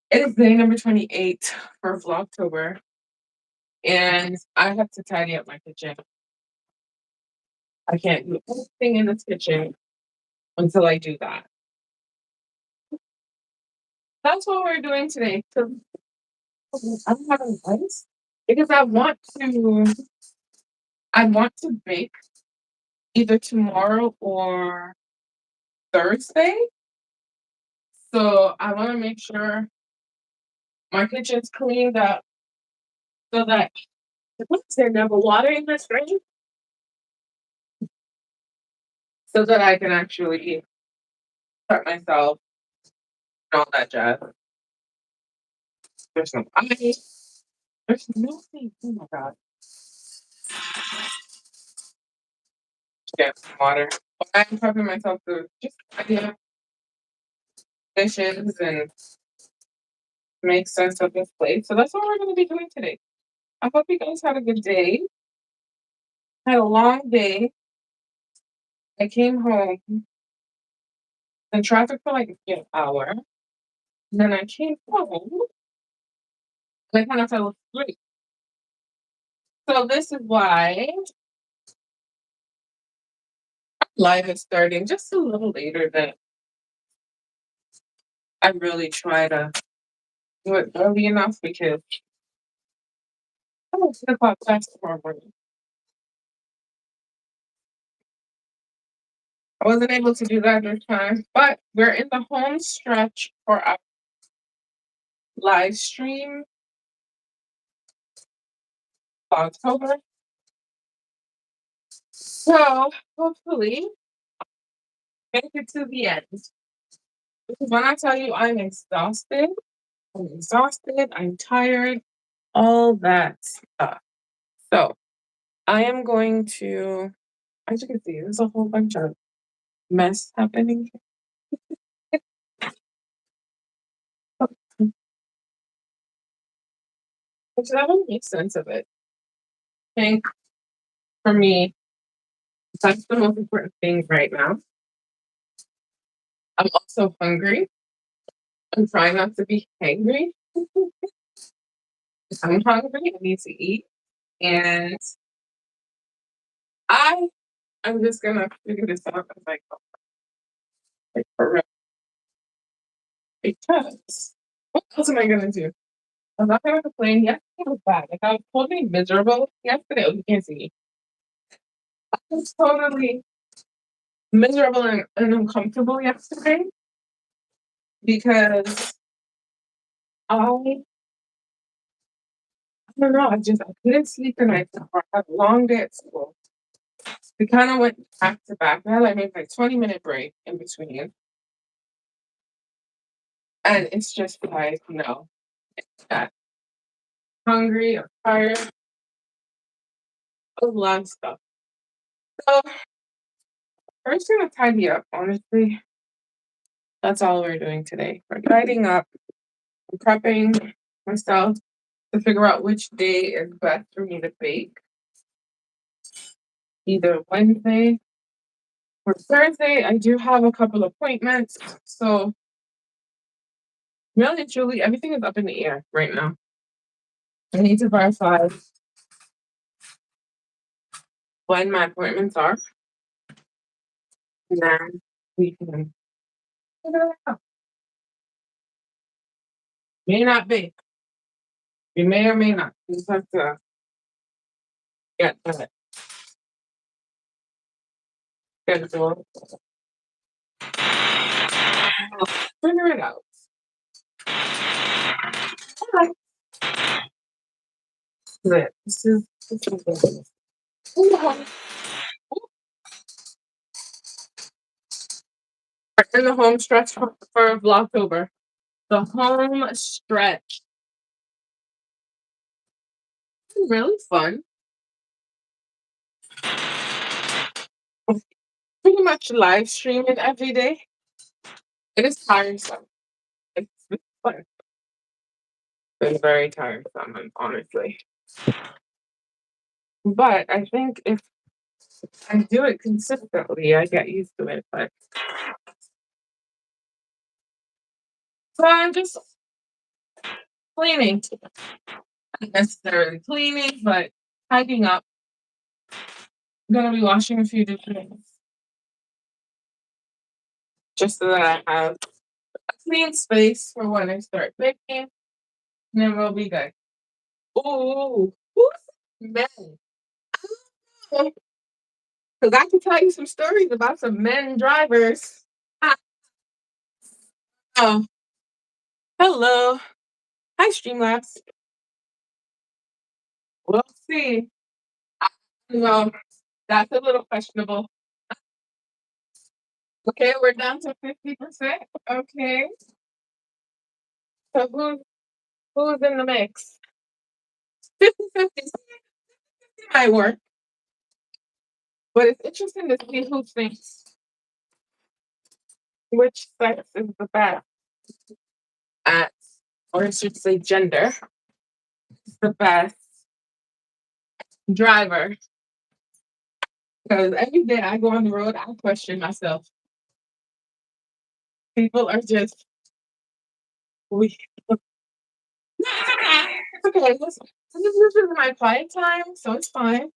It is day number 28 for Vlogtober, and I have to tidy up my kitchen. I can't do anything in this kitchen until I do that. That's what we're doing today. So I'm having rice because I want to bake either tomorrow or Thursday. So I want to make sure my kitchen's cleaned up so that there's never water in this drain, so that I can actually start myself and all that jazz. There's no ice. There's nothing. Oh my god. Get some water. But I'm prepping myself to just dishes and make sense of this plate. So that's what we're going to be doing today. I hope you guys had a good day. Had a long day. I came home in traffic for like an hour. And then I came home and I kind of fell asleep. So this is why live is starting just a little later than I really try to do it early enough because I'm at 10 o'clock class tomorrow morning. I wasn't able to do that this time, but we're in the home stretch for our live stream October. So hopefully make it to the end. Because when I tell you I'm exhausted, I'm tired, all that stuff. So I am going to, as you can see, there's a whole bunch of mess happening. Which that would make sense of it. I think for me, that's the most important thing right now. I'm also hungry. I'm trying not to be hangry. I'm hungry. I need to eat. And I'm just gonna figure this out as I go. Like for real. Because what else am I gonna do? I'm not gonna complain. Yesterday was bad. Like I was totally miserable yesterday. Oh, you can't see me. I was totally miserable and uncomfortable yesterday because I don't know. I couldn't sleep the night before. I had a long day at school. We kind of went back to back. We had like maybe like 20-minute break in between. And it's just like, that hungry or tired, a lot of stuff. So we're just gonna tidy up, honestly. That's all we're doing today. We're tidying up, I'm prepping myself to figure out which day is best for me to bake. Either Wednesday or Thursday. I do have a couple appointments. So really and truly, everything is up in the air right now. I need to verify when my appointments are. And then we can figure it out. May not be. You may or may not. You just have to get that schedule. Figure it out. All right. This is good. We're in the home stretch for Vlogtober. The home stretch. Really fun. Pretty much live streaming every day. It is tiresome. It's fun. It's very tiresome, honestly. But I think if I do it consistently, I get used to it. But so I'm just cleaning. Not necessarily cleaning, but tidying up. I'm gonna be washing a few dishes just so that I have a clean space for when I start baking, and then we'll be good. Ooh, who's men? Because I can tell you some stories about some men drivers. Ah, oh, hello. Hi, Streamlabs. We'll see. No, that's a little questionable. Okay, we're down to 50%. Okay. So who's in the mix? 50-50 might work, but it's interesting to see who thinks which sex is the best at, or I should say gender, is the best driver. Because every day I go on the road, I question myself. People are just we. It's okay. This is my quiet time, so it's fine.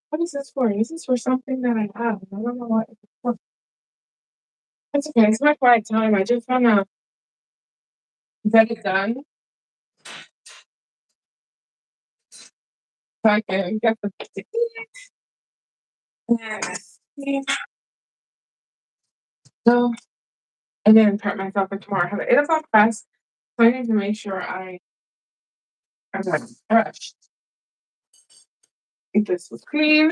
What is this for? This is for something that I have. I don't know what it's for. It's okay. It's my quiet time. I just wanna get it done so I can get the yes. So and then prep myself for tomorrow. I have an 8 o'clock class, so I need to make sure I'm like fresh. If this was clean.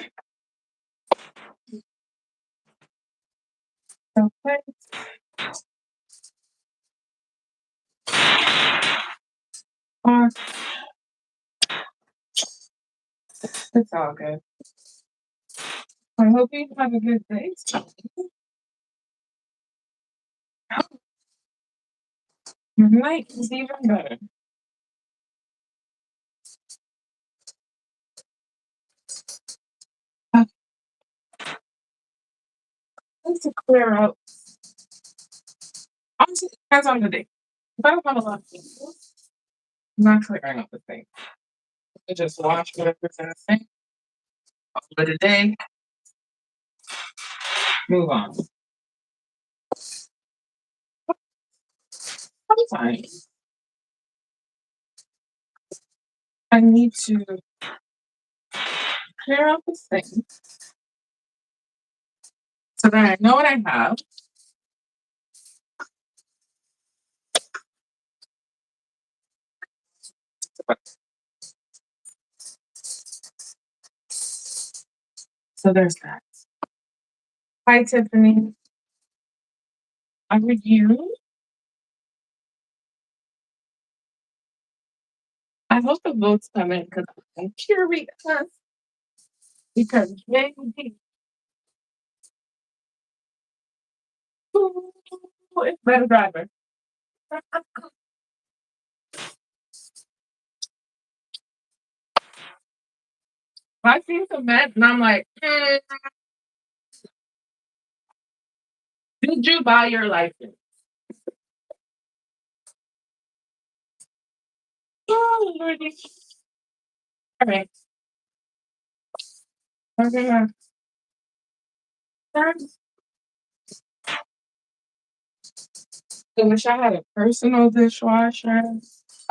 Okay. Uh, it's all good. I hope you have a good day. Your night is even better. Uh, Just to clear out. Honestly, it depends on the day. If I don't have a lot of things, I'm not clearing up the thing. I just wash whatever's in the sink for the day, move on. Sometimes I need to clear out the thing so that I know what I have. So there's that. Hi, Tiffany. How are you? I hope the votes come in because I'm curious. Because maybe who is better driver? I see some men and I'm like, did you buy your license? Oh, Lordy. All right. Okay. I wish I had a personal dishwasher,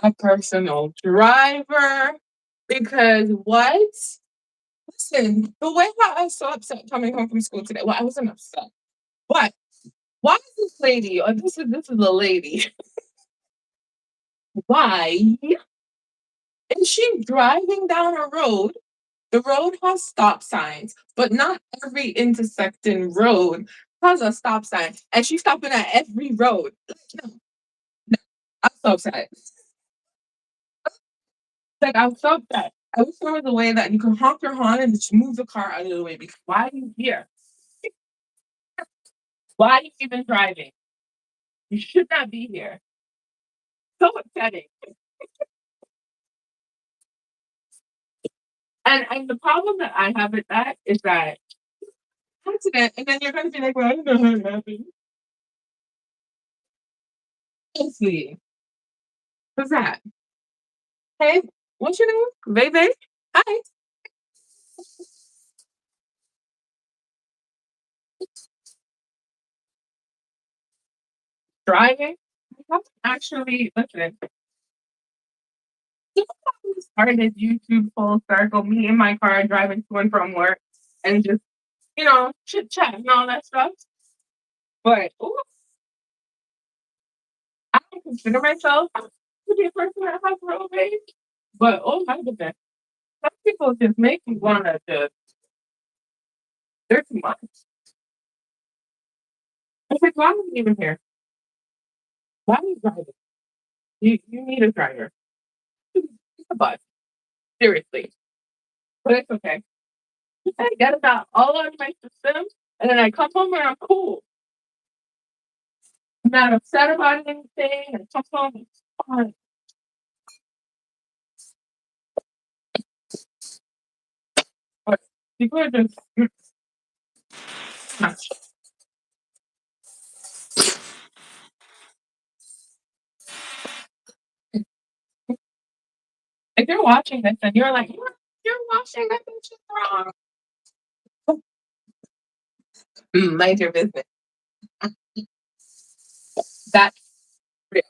a personal driver, because what? Listen, the way how I was so upset coming home from school today. Well, I wasn't upset, but why is this lady? Or this is a lady. Why is she driving down a road? The road has stop signs, but not every intersecting road has a stop sign, and she's stopping at every road. No, I'm so upset. Like I'm so upset. I wish there was a way that you can honk your horn and just move the car out of the way. Because why are you here? Why are you even driving? You should not be here. So upsetting. And the problem that I have with that is that accident, and then you're going to be like, well, I don't know how it happened. Honestly, What's that? Hey, what's your name? Baby? Hi. Driving? I actually, listen, we started YouTube full circle, me in my car driving to and from work and just, chit chat and all that stuff. But ooh, I don't consider myself to be a person that has road rage. But oh my goodness, some people just make you wanna just they're too much. It's like, why are you even here? Why are you driving? You need a driver. It's a bus. Seriously. But it's okay. I get it out all out of my system and then I come home and I'm cool. I'm not upset about anything and come home and it's fine. But people are just much. If you're watching this and you're like, you're watching this and shit's wrong. Mind your business. That's real.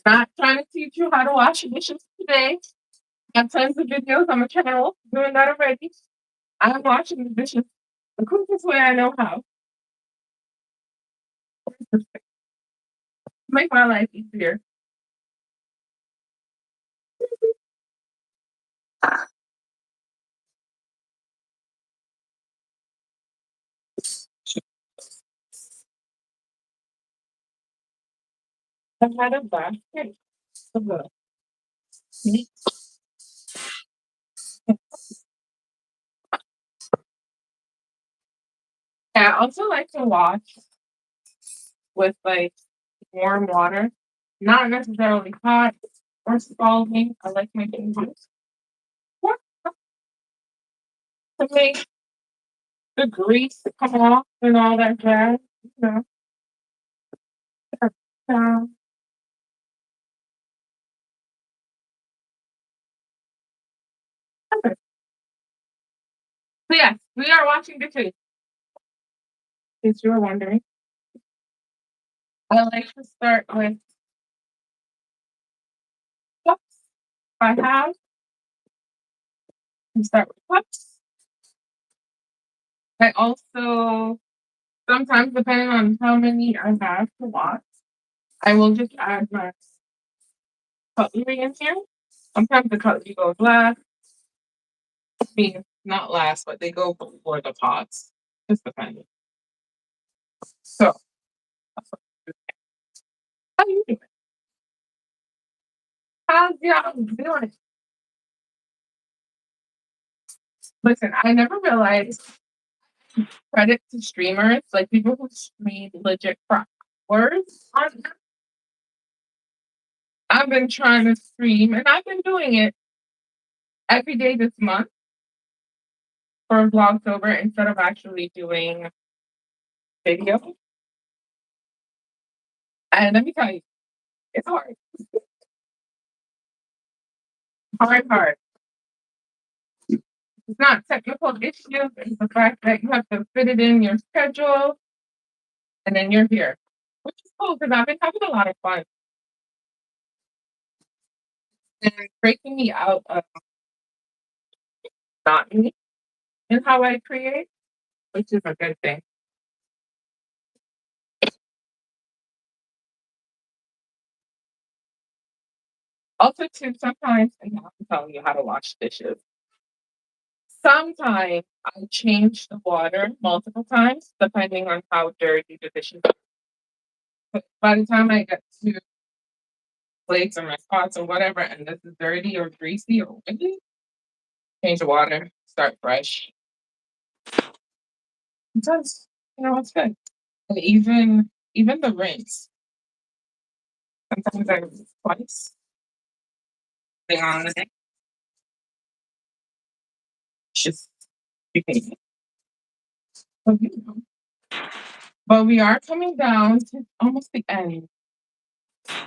Not trying to teach you how to wash dishes today. I have tons of videos on my channel doing that already. I'm washing the dishes the quickest way I know how. Make my life easier. I had a basket of meat. I also like to wash with like warm water, not necessarily hot or scalding. I like making juice to make the grease come off and all that jazz. You know. Um, okay. So yes, we are watching the food. In case you were wondering, I like to start with cups. I have and start with cups. I also sometimes, depending on how many I have to wash, I will just add my cutlery in here. Sometimes the cutlery goes last. I mean, not last, but they go before the pots. Just depending. So, how you doing? How's y'all doing? Listen, I never realized credit to streamers, like people who stream legit for hours on. I've been trying to stream, and I've been doing it every day this month for Vlogtober instead of actually doing video. And let me tell you, it's hard. Hard. It's not technical issues, it's the fact that you have to fit it in your schedule and then you're here. Which is cool because I've been having a lot of fun. And it's breaking me out of not me in how I create, which is a good thing. Also, too, sometimes, and I'm telling you how to wash dishes. Sometimes I change the water multiple times depending on how dirty the dishes are. But by the time I get to plates or my pots or whatever, and this is dirty or greasy or windy, change the water, start fresh. Sometimes, it's good. And even the rinse. Sometimes I rinse twice. Depending on the day. It's just you can but we are coming down to almost the end.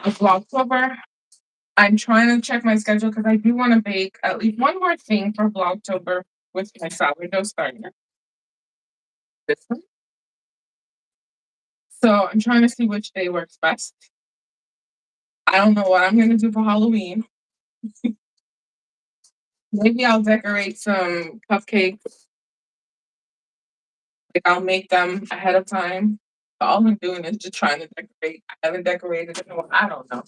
of Vlogtober. I'm trying to check my schedule because I do want to bake at least one more thing for Vlogtober with my sourdough starter. This one. So I'm trying to see which day works best. I don't know what I'm gonna do for Halloween. Maybe I'll decorate some cupcakes. Like I'll make them ahead of time. But all I'm doing is just trying to decorate. I haven't decorated it. I don't know.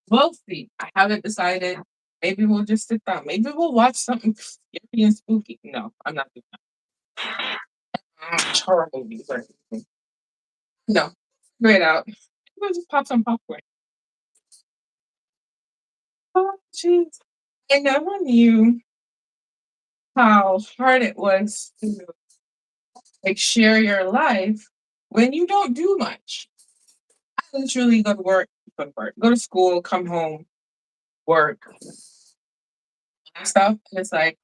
We'll see. I haven't decided. Maybe we'll just sit down. Maybe we'll watch something scary and spooky. No, I'm not doing that. Horror movies or anything. No. Figure it out. We'll just pop some popcorn. Oh, jeez. I never knew how hard it was to like share your life when you don't do much. I literally go to school, come home, work, and stuff. And it's like,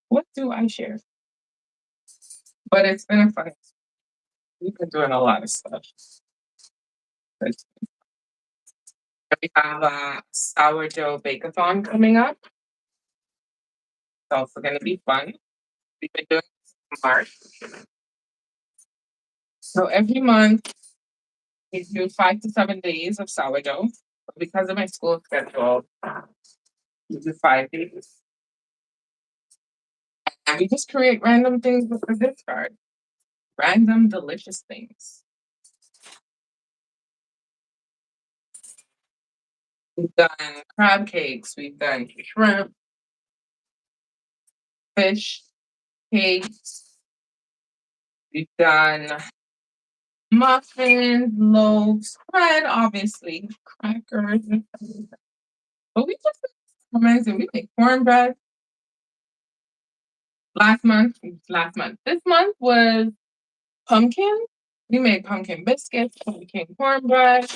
what do I share? But it's been a fun. We've been doing a lot of stuff. But we have a sourdough bake-a-thon coming up. It's also going to be fun. We've been doing this in March. So every month we do 5 to 7 days of sourdough. But because of my school schedule, we do 5 days. And we just create random things with the gift card. Random delicious things. We've done crab cakes, we've done shrimp, fish, cakes, we've done muffins, loaves, bread, obviously, crackers, and stuff. But we just amazing. We make cornbread last month. This month was pumpkin. We made pumpkin biscuits, pumpkin cornbread,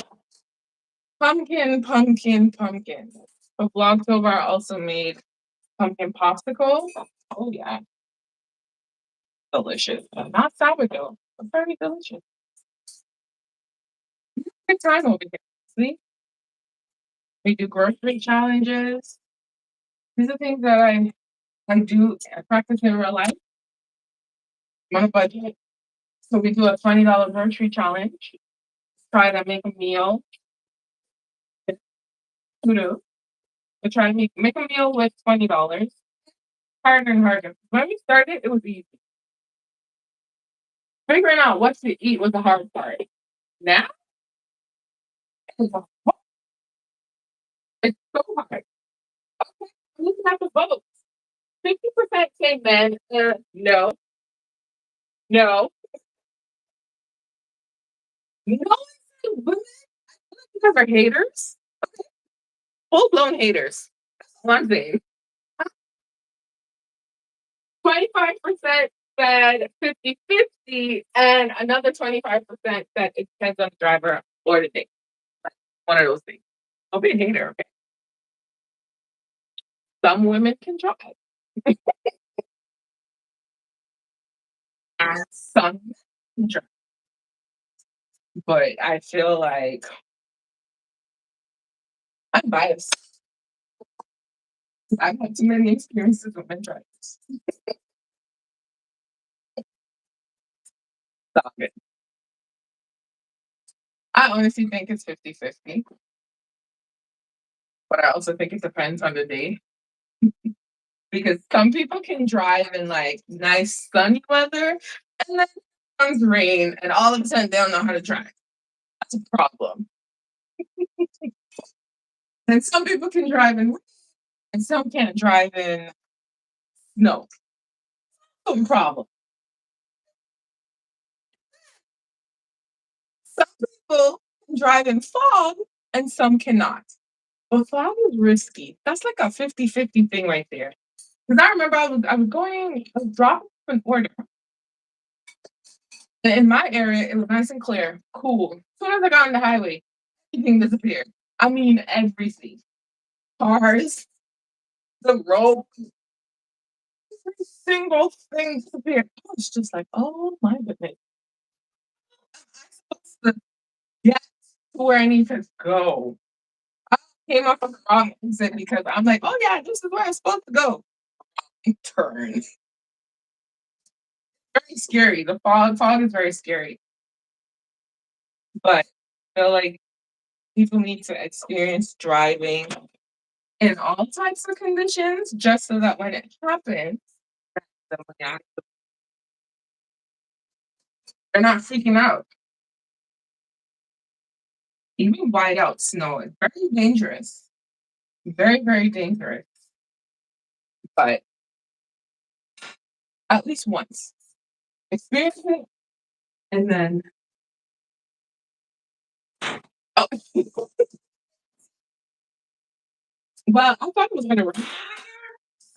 pumpkin. For Vlogtober, I also made pumpkin popsicle. Oh yeah, delicious. Not sourdough, but very delicious. Good time over here. See, we do grocery challenges. These are things that I do I practice in real life. I'm on a budget. So we do a $20 grocery challenge. Try to make a meal. Kudos. We try to make a meal with $20. Harder and harder. When we started, it was easy. Figuring out what to eat was the hard part. Now it's so hard. Okay, we can have a vote. 50% say men. No, no, no one said women. Because are haters. Full blown haters. That's one thing. 25% said 50-50, and another 25% said it depends on the driver or the date. One of those things. Don't be a hater, okay? Some women can drive, and some men can drive. But I feel like I'm biased. I've had too many experiences with men drivers. Stop it. I honestly think it's 50-50, but I also think it depends on the day. Because some people can drive in like nice sunny weather and then comes rain and all of a sudden they don't know how to drive. That's a problem. And some people can drive in rain and some can't drive in snow. No problem. Some people can drive in fog and some cannot. But fog is risky. That's like a 50-50 thing right there. Because I remember I was dropping an order. And in my area, it was nice and clear, cool. As soon as I got on the highway, everything disappeared. I mean, everything. Cars, the road, every single thing disappeared. I was just like, oh my goodness. Am I supposed to get to where I need to go. I came off a wrong exit because I'm like, oh yeah, this is where I'm supposed to go. Turn. Very scary. The fog is very scary. But I feel like people need to experience driving in all types of conditions just so that when it happens, they're not freaking out. Even whiteout snow is very dangerous. Very, very dangerous. But at least once. Experience it and then oh, well, I thought it was gonna rain.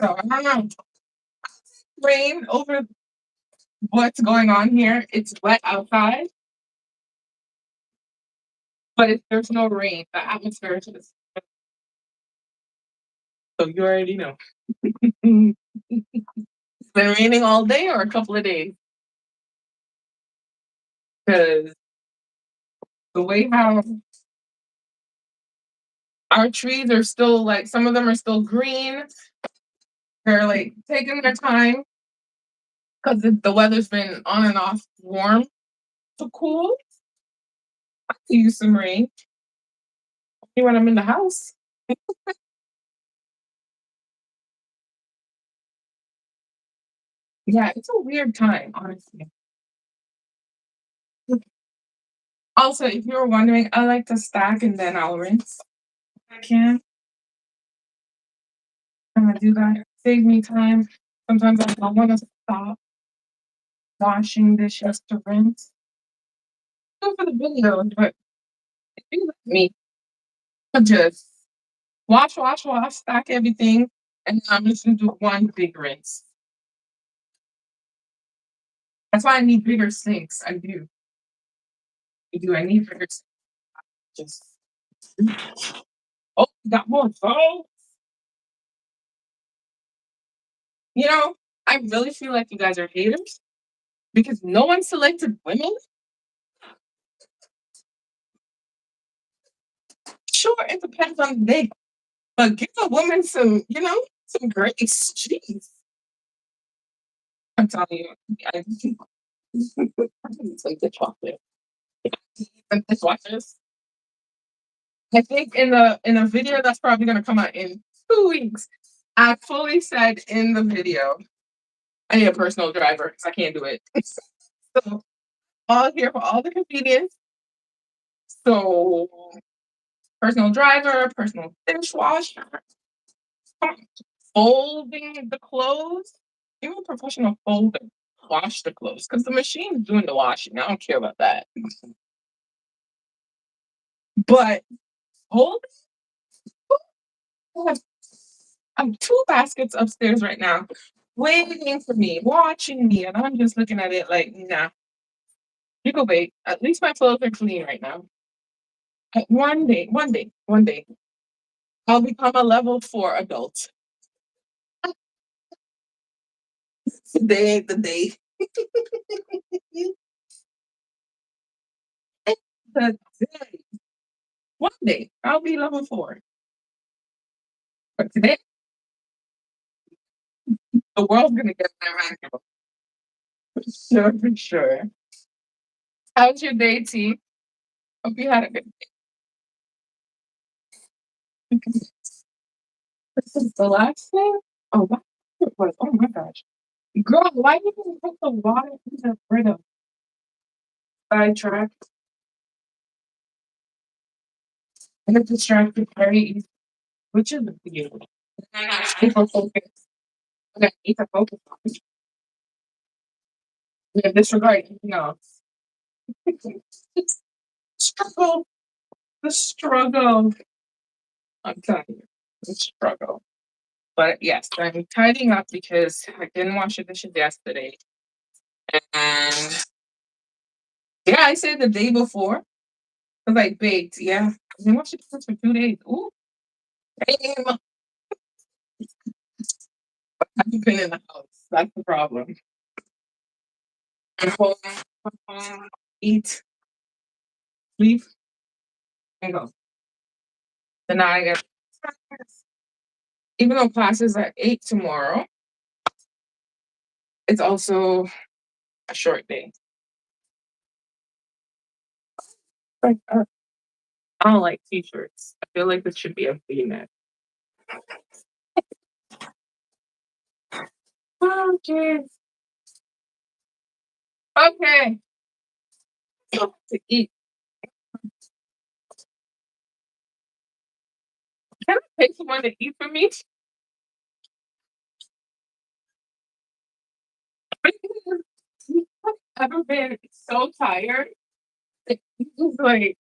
So I don't know. Rain over what's going on here. It's wet outside, but if there's no rain, the atmosphere is just so you already know. It's been raining all day or a couple of days. Because the way how our trees are still like some of them are still green. They're like taking their time because the weather's been on and off warm to cool. I could use some rain when I'm in the house. Yeah, it's a weird time, honestly. Also, if you were wondering, I like to stack and then I'll rinse. I can. I'm gonna do that. Save me time. Sometimes I don't want to stop washing dishes to rinse. Go for the videos, but if you let me, I'll just wash, wash, wash, stack everything, and then I'm just gonna do one big rinse. That's why I need bigger sinks. I do. I do. I need bigger sinks. Just oh, we got more. Oh, I really feel like you guys are haters because no one selected women. Sure, it depends on the day, but give a woman some grace. Jeez, I'm telling you, I need some dishwasher. Some dishwashers. I think in a video that's probably gonna come out in 2 weeks. I fully said in the video, I need a personal driver because I can't do it. So all here for all the convenience. So personal driver, personal dishwasher, folding the clothes, even a professional folder, wash the clothes because the machine's doing the washing. I don't care about that. But hold, I have two baskets upstairs right now, waiting for me, watching me, and I'm just looking at it like, nah, you go wait. At least my clothes are clean right now. One day, I'll become a level 4 adult. Today ain't the day. The day. One day, I'll be level 4. But today, the world's gonna get my manual. For sure, for sure. How's your day, T? Hope you had a good day. This is the last thing? Oh, wow. It was. Oh my gosh. Girl, why didn't you put the water in the Brita? Sidetracked. I get distracted very easily, which is weird. I got hyper focus. I got need to focus on it. Yeah, disregard anything else. Struggle. The struggle. I'm telling you. The struggle. But yes, I'm tidying up because I didn't wash the dishes yesterday. And yeah, I said the day before. Because I baked. Yeah. I didn't wash the dishes for 2 days. Ooh. Damn. I haven't been in the house. That's the problem. I'm home, eat, sleep. and go. So now I get, even though class is at 8 tomorrow, it's also a short day. Like, I don't like t-shirts. I feel like this should be a V-neck. Oh, jeez. Okay. So, to eat. Can I pick someone to eat for me? Because I've ever been so tired. It just like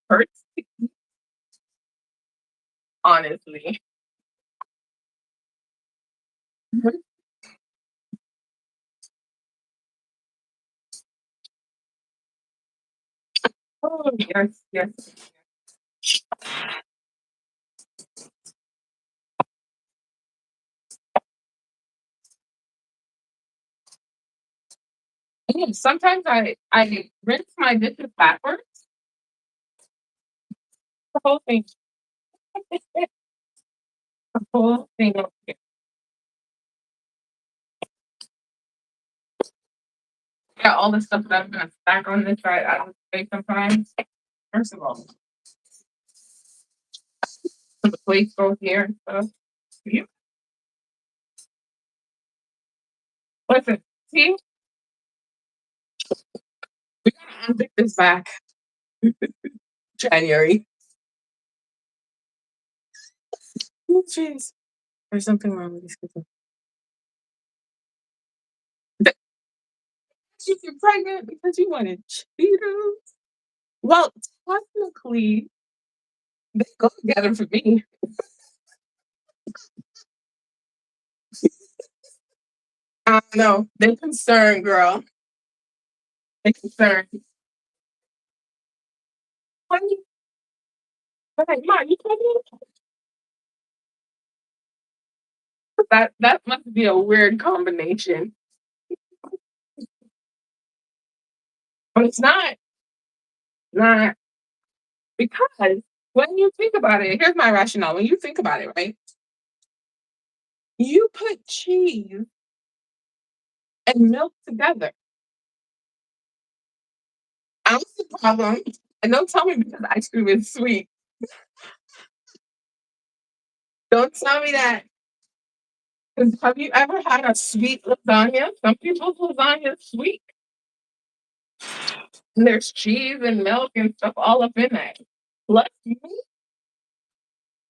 hurts, honestly. Oh, yes, yes. And sometimes I rinse my dishes backwards. The whole thing. The whole thing. Yeah, all the stuff that I'm gonna stack on this side, I don't say sometimes. First of all, the plates go here and stuff. You listen, see, we gotta unpick this back. January. Oh, jeez. There's something wrong with these people. You get pregnant because you wanted Cheetos. Well, technically, they go together for me. I don't know. They're concerned, girl. They're concerned. Honey, I'm like, Ma, you pregnant? That must be a weird combination. But it's not. Not because when you think about it, here's my rationale. When you think about it, right? You put cheese and milk together. I don't see the problem. And don't tell me because ice cream is sweet. Don't tell me that. Because have you ever had a sweet lasagna? Some people's lasagna is sweet. And there's cheese and milk and stuff all up in that. Plus, me,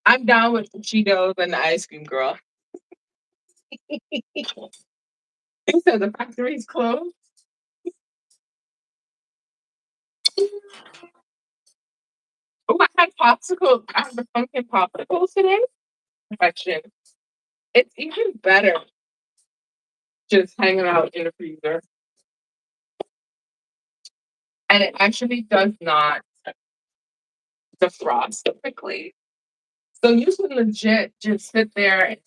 I'm down with the Cheetos and the ice cream, girl. You said the factory's closed. Oh, I had popsicle. I had the pumpkin popsicles today. Perfection. It's even better just hanging out in the freezer. And it actually does not defrost quickly. So you can legit just sit there and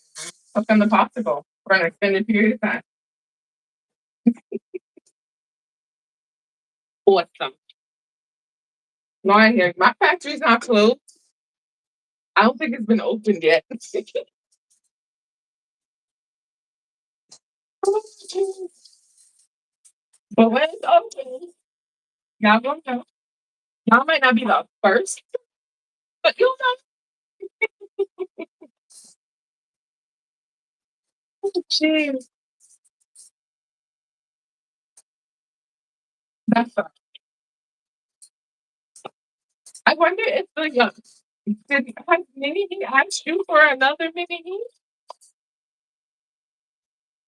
cook on the popsicle for an extended period of time. Awesome. No, I hear my factory's not closed. I don't think it's been opened yet. But when it's open, y'all gonna know. Y'all might not be the first, but you'll know. Jeez, that's a, I wonder if the did has Mini Me asked you for another Mini Me,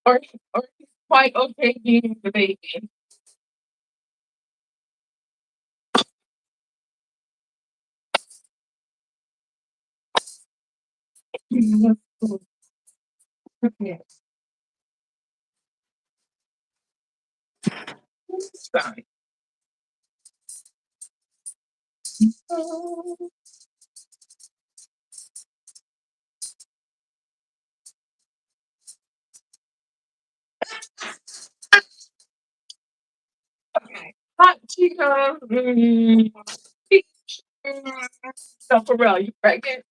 or he's quite okay being the baby. Okay. Sorry. Okay. Hot Cheetos. So for real, you pregnant?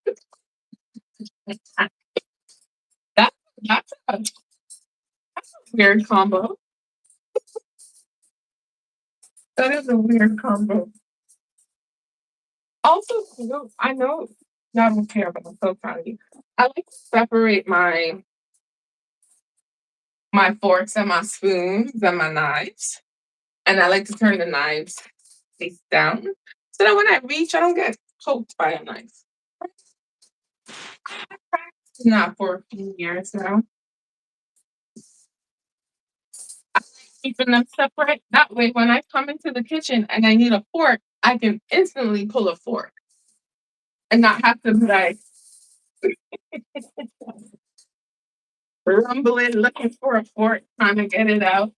That that's a weird combo. That is a weird combo. Also, I know y'all don't care, but I'm so proud of you. I like to separate my forks and my spoons and my knives. And I like to turn the knives face down. So that when I reach, I don't get poked by a knife. Not for a few years now. Keeping them separate. That way, when I come into the kitchen and I need a fork, I can instantly pull a fork and not have to be like rumbling, looking for a fork, trying to get it out.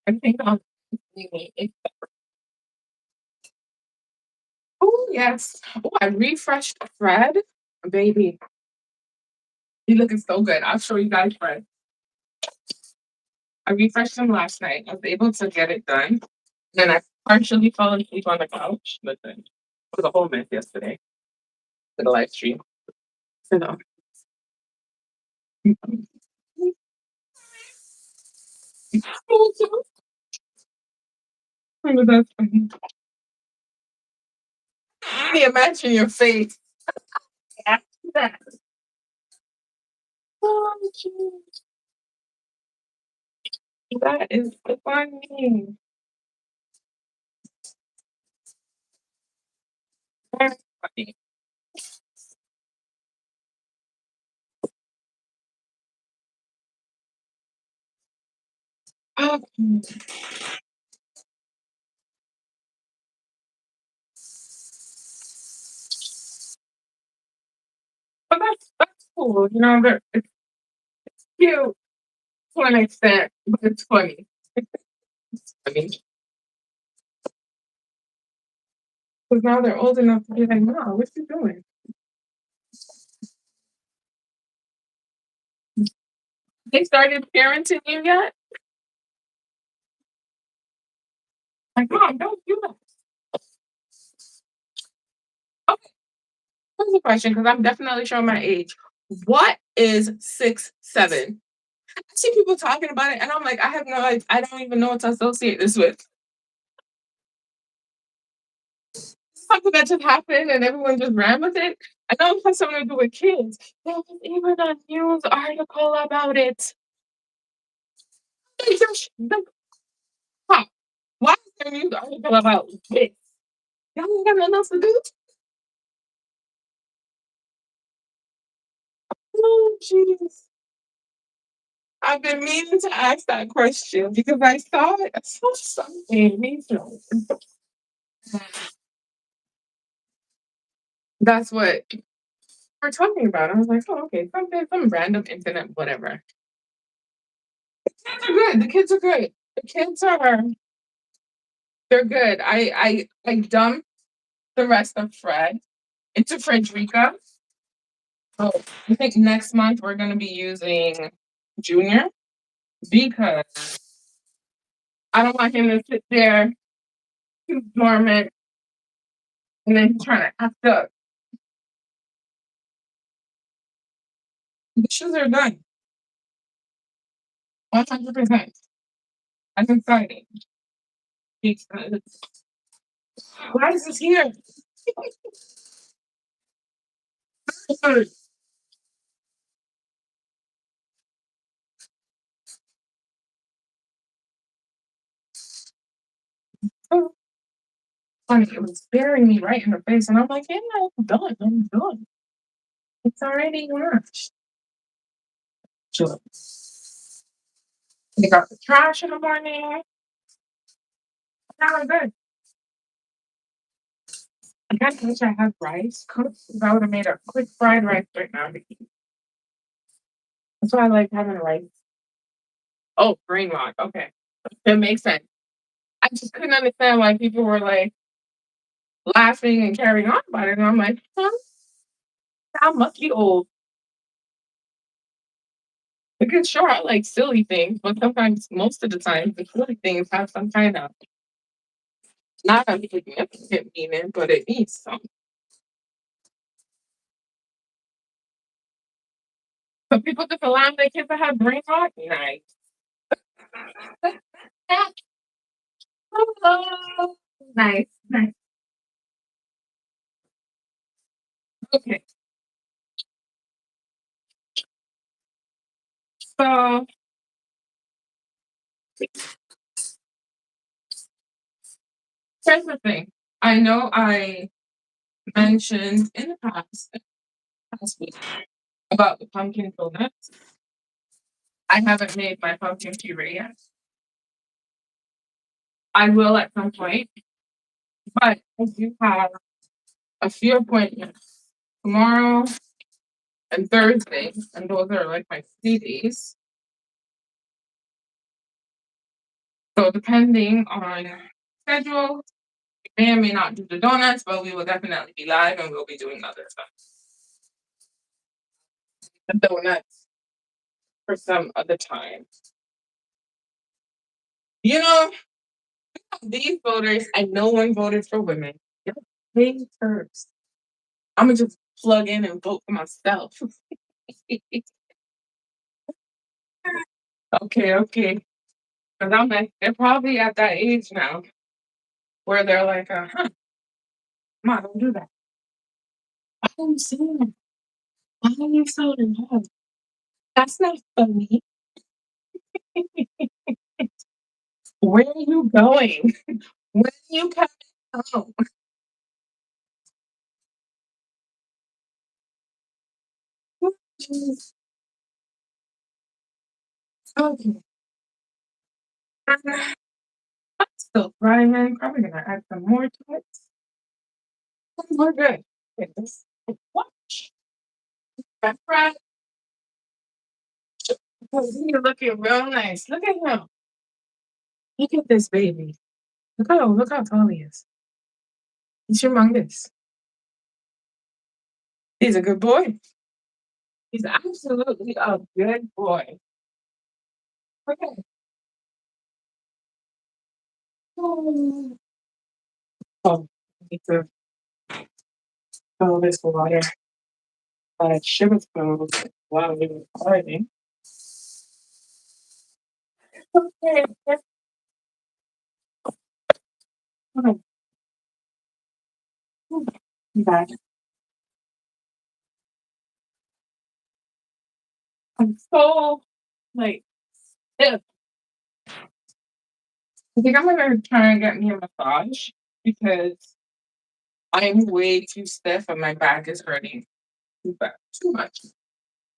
I think I'll. Oh yes. Oh, I refreshed Fred, baby. He looking so good. I'll show you guys Fred. I refreshed him last night. I was able to get it done. Then I partially fell asleep on the couch. Listen, it was a whole mess yesterday for the live stream. You know. That's funny. Can you imagine your face after that? Oh, geez. That is funny. That's funny. Oh, but that's cool. You know, it's cute to an extent, but it's funny. I mean, because now they're old enough to be like, "Mom, what you doing?" They started parenting you yet? Like, Mom, don't do that. Okay, here's a question because I'm definitely showing my age. What is 6'7"? I see people talking about it, and I'm like, I have no, I don't even know what to associate this with. Something that just happened, and everyone just ran with it. I know it has something to do with kids. There was even a news article about it. They just, huh, why is there a news article about this? Y'all ain't got nothing else to do? Oh, jeez. I've been meaning to ask that question because I saw it. I saw something recently. That's what we're talking about. I was like, oh, okay, something, some random internet, whatever. Kids are good. The kids are good. The kids are, they're good. I dumped the rest of Fred into Frederica. So I think next month we're gonna be using Junior because I don't want him to sit there, he's dormant, and then he's trying to act up. The shoes are done, 100%. I'm excited because why is this here? So funny, it was staring me right in the face, and I'm like, yeah, I'm done. I'm done. It's already lunch. Sure. They got the trash in the morning. Now I'm good. I kind of wish I had rice cooked because I would have made a quick fried rice right now to eat. That's why I like having rice. Oh, brain lock. Okay. That makes sense. I just couldn't understand why people were like laughing and carrying on about it. And I'm like, huh? I must be old. Because sure, I like silly things, but sometimes, most of the time, the silly things have some kind of Not a significant meaning, but it means something. So people just allow their kids to have brain rot? Nice. Oh, nice, nice. Okay. So here's the thing. I know I mentioned in the past week about the pumpkin donuts. I haven't made my pumpkin puree yet. I will at some point, but I do have a few appointments tomorrow and Thursday, and those are like my free days. So depending on schedule, we may or may not do the donuts, but we will definitely be live and we'll be doing other stuff. The donuts for some other time. You know, these voters and no one voted for women. You're haters. I'm gonna just plug in and vote for myself. Okay, okay. Because I'm like, they're probably at that age now where they're like, Ma, don't do that. Why are you saying that? Why are you so in love? That's not funny. Where are you going? When are you coming home? Jeez. Okay. I'm still thriving. Probably gonna add some more to it. We're good. Okay, this watch. That's right. Because you're looking real nice. Look at him. Look at this baby. Look how tall he is. He's humongous. He's a good boy. He's absolutely a good boy. Okay. Oh, I need to fill this water. Sugar pills while we were recording. Okay. Okay. Back. I'm so like stiff. I think I'm gonna try and get me a massage because I'm way too stiff and my back is hurting too much.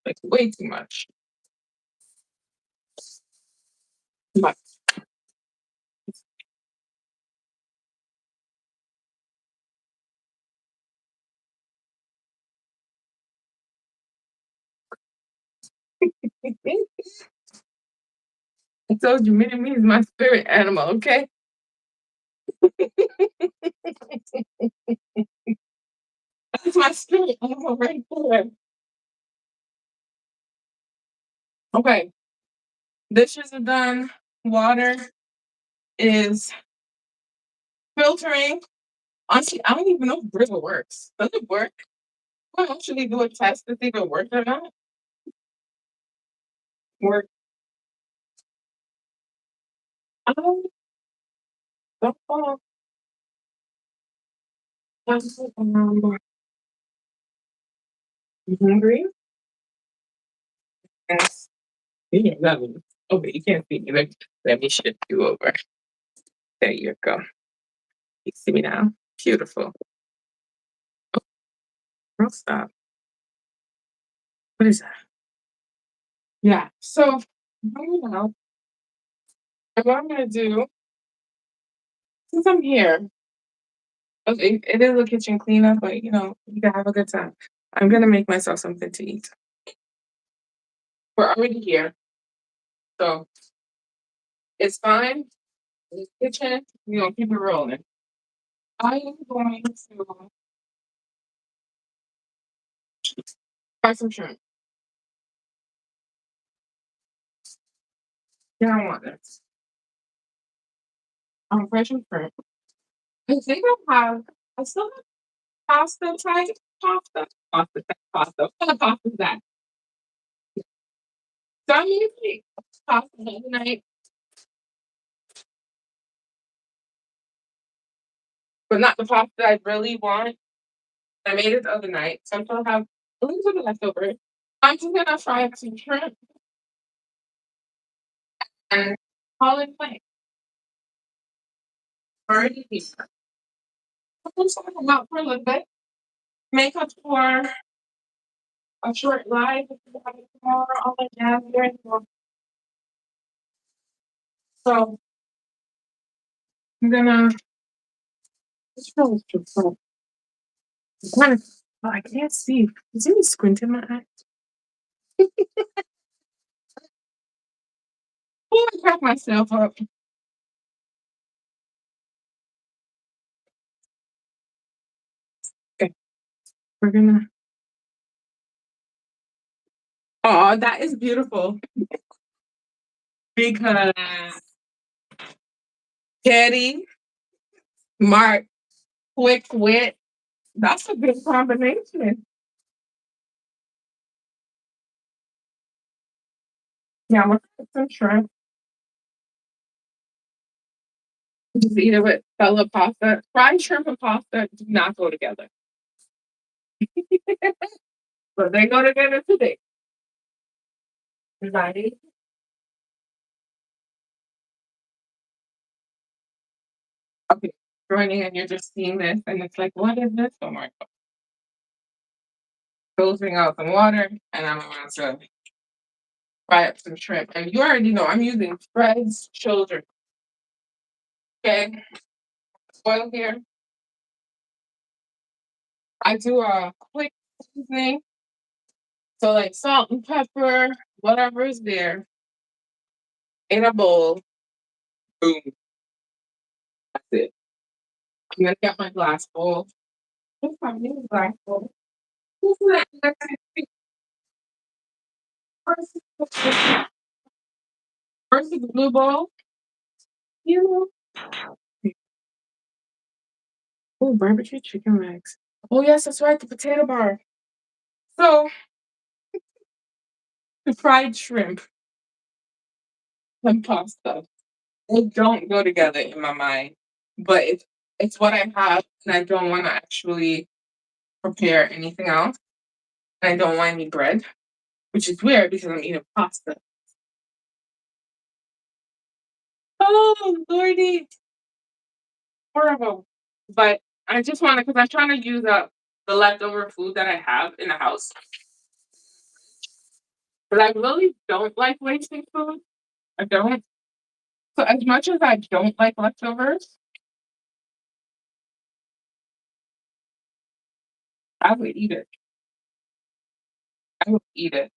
Like way too much. But I told you, Minnie Me is my spirit animal, okay? That's my spirit animal right there. Okay, dishes are done. Water is filtering. Honestly, I don't even know if Brita works. Does it work? I actually do a test to see if it works or not. Work. I don't know. You hungry? Yes. Yeah, that means. Okay, you can't see me. Let me shift you over. There you go. You see me now? Beautiful. Girl, stop. What is that? Yeah. So right now, what I'm gonna do, since I'm here, okay, it is a kitchen cleanup, but you can have a good time. I'm gonna make myself something to eat. We're already here, so it's fine. In the kitchen, keep it rolling. I am going to fry some shrimp. Yeah, I want this. Fry some shrimp. I think I still have pasta type pasta. What kind of pasta is that? So I'm usually pasta the other night, but not the pasta I really want. I made it the other night, so I'm still have a little bit of leftover. I'm just gonna fry up some shrimp and call it quits. Already here. I'm just gonna come out for a little bit, make up for a short live if you have it tomorrow, all that jazz there. So I'm gonna just roll through. So I'm kind of, oh, I can't see. Is it squint in my eye? Oh, I crack myself up. Okay, we're gonna. Oh, that is beautiful because Teddy, Mark, quick wit. That's a good combination. Yeah, we're gonna put some shrimp. Just eat it with fella pasta. Fried shrimp and pasta do not go together, but they go together today. Everybody. Okay, joining and you're just seeing this, and it's like, what is this? Oh my god. Filtering out some water, and I'm going to fry up some shrimp. And you already know I'm using Fred's shoulder. Okay, oil here. I do a quick seasoning. So like salt and pepper, whatever is there, in a bowl. Boom. That's it. I'm gonna get my glass bowl. What's my new glass bowl? Who's that? First is the blue bowl. You know. Oh, barbecue chicken legs. Oh yes, that's right, the potato bar. So the fried shrimp and pasta. They don't go together in my mind. But it's what I have and I don't wanna actually prepare anything else. And I don't want any bread, which is weird because I'm eating pasta. Oh lordy, horrible. But I just wanna because I'm trying to use up the leftover food that I have in the house. But I really don't like wasting food. I don't. So as much as I don't like leftovers, I would eat it. I would eat it.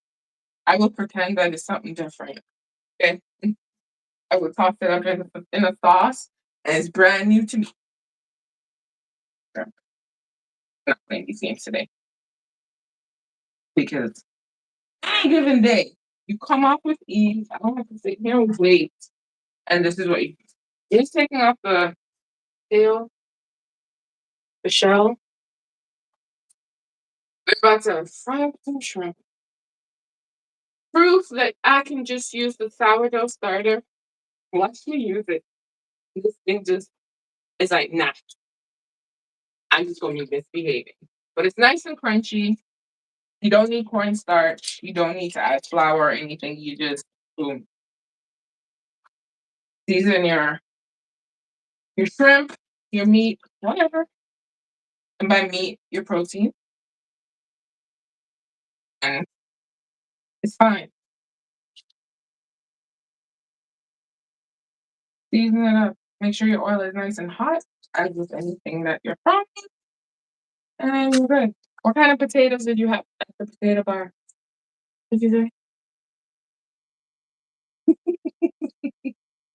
I will pretend that it's something different. Okay. I would toss it up in a sauce, and it's brand new to me. I'm not playing these games today because any given day you come off with ease. I don't have to sit here and wait. And this is what you. It's taking off the tail, the shell. We're about to fry up some shrimp. Proof that I can just use the sourdough starter. Once you use it, this thing just is like, nah, I'm just gonna be misbehaving. But it's nice and crunchy. You don't need cornstarch. You don't need to add flour or anything. You just boom. Season your shrimp, your meat, whatever. And by meat, your protein. And it's fine. Season it up. Make sure your oil is nice and hot, as with anything that you're frying, and then you're good. What kind of potatoes did you have at the potato bar? Did you say?